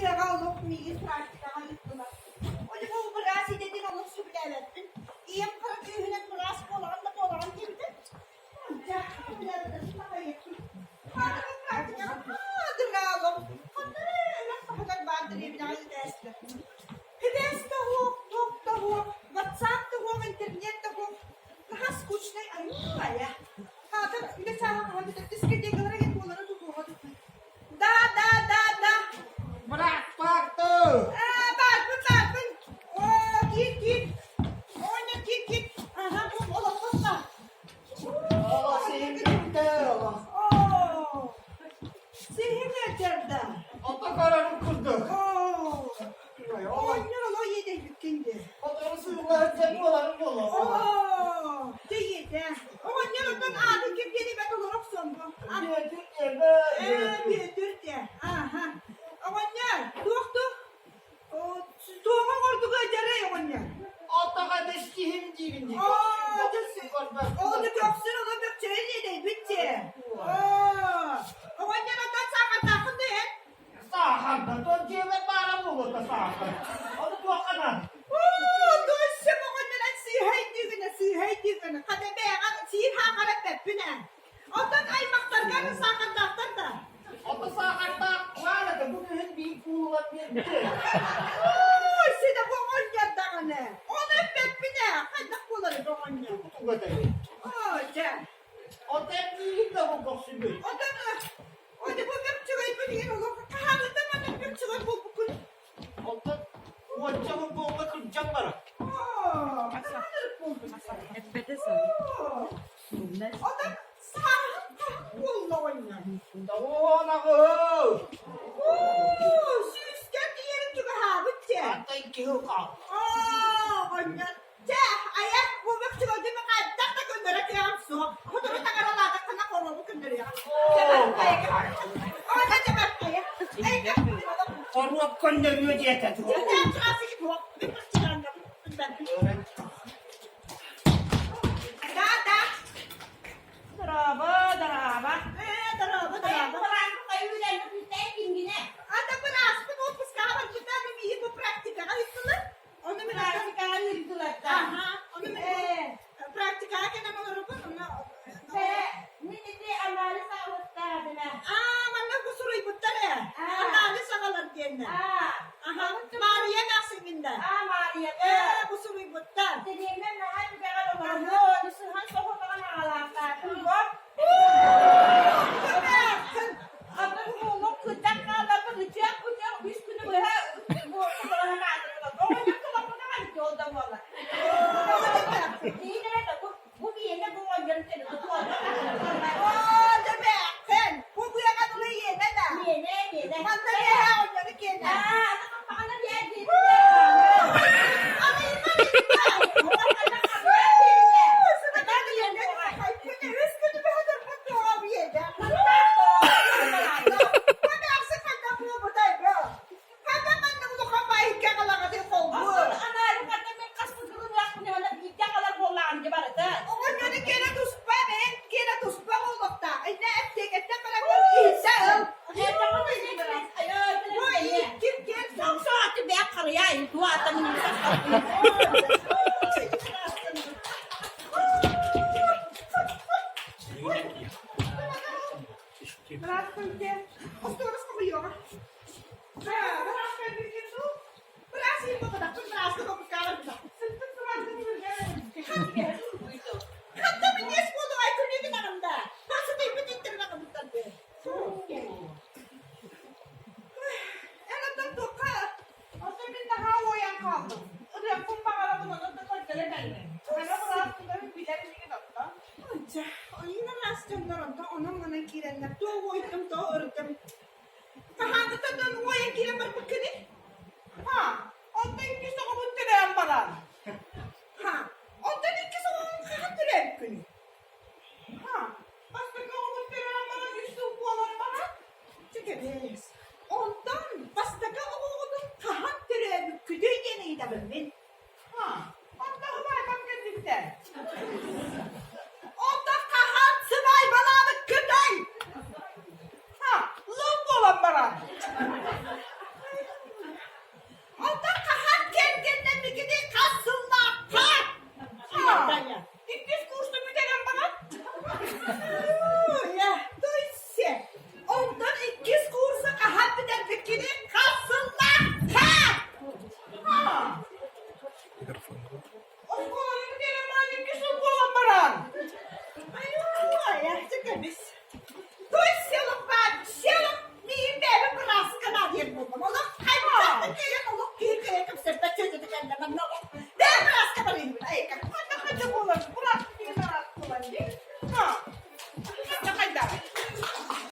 Sırağalık miyim praktika halıktılar. Öyle bu burası dedin onu sübülevettin. İyim kırık ühüne burası bolan gibi. Ya bilemedim daha yakın. Hadi bu praktika sırağalık. Onları öyle kadar bandırıyor bir daha dersler. Hıdes de hu, top da hu, WhatsApp da hu, internet de hu. Daha скучно, ай, я. Да, bir de sen hadi de diskotekalara git onlara tutulmadı. Da. Bırak baktı. Bakın. Git. Oyna git. Aha bu olapasa. Allah seni gitti. Sihir nerede? Otokararı kırdı. Oynuyor o yedi bütündü. Otokarı sığınlar tek olanın yolu. Değil de. Oynuyor ondan adı kim yedi ben olarak sondu. Bir dört de. Aha. Oynuyor. Doktor. Doğum ordu gacere oynuyor. Otokarı dişkihim dibindi. Oldu göksün onu bir çöyle bitti. Oynuyor ondan sana takın değil. Sağırda. Dönceğime bağıra bulur da sağırda. Onu tuğakanın. Duysun oynuyor sihey düğüne. Kademe yakan sihir hakaret pepine. Ondan aymaklar garı sakın daftar da. Oto sağırda. Vardı. Bugün bir kuğulan bir şey. Seni bu oynuyor dağını. Onu pepine. Hadi kullanır bu oynuyor. Kutu kadar. Can. O tepkiyi de bu kokusu bir. O da bu bir çuval bir yer olur. Kahanlıda bana bir çuval bu kul. O çabuk bomba kıracağım bana. Hep sana. O da sağ kulla oynuyor. Davana o. Süs geldi yerim çünkü ha bitti. Hatta iki hukak. Oynuyor. Ayak bu bir çuval değil mi? Tak tak gönderek yapsın. O da bir takaralarda kana korma bu gönderiyor. O da cebep ayak. Ayak. Koruma gönderiyor diye tetik. Sen şurası gibi o. Bir çıkarın da. Da. Daraba. Daraba. Ada berasal bu sekarang kita ini ibu praktika kan itu lah. Onu praktika itu lah. Aha. Onu praktika kan nama orang mana aku suruh ibu tadi. Analis akalan dia. Aha. Maria kasih minda. Aku suruh ibu tadi. Oh, the back. Bu yang kan dulu ye nada. Mantan ya, orang jadi kena. Ya, duyse. Ondan ikiz kursa ahabiden fikrini kalsınlar. Ha! O kolanı gene mani kişi kolan Ay, ya, çıkmış. Duyse, ben, şelim, niye beni bıraskın alayım dedim. Oğlum, ay, canlı gelin.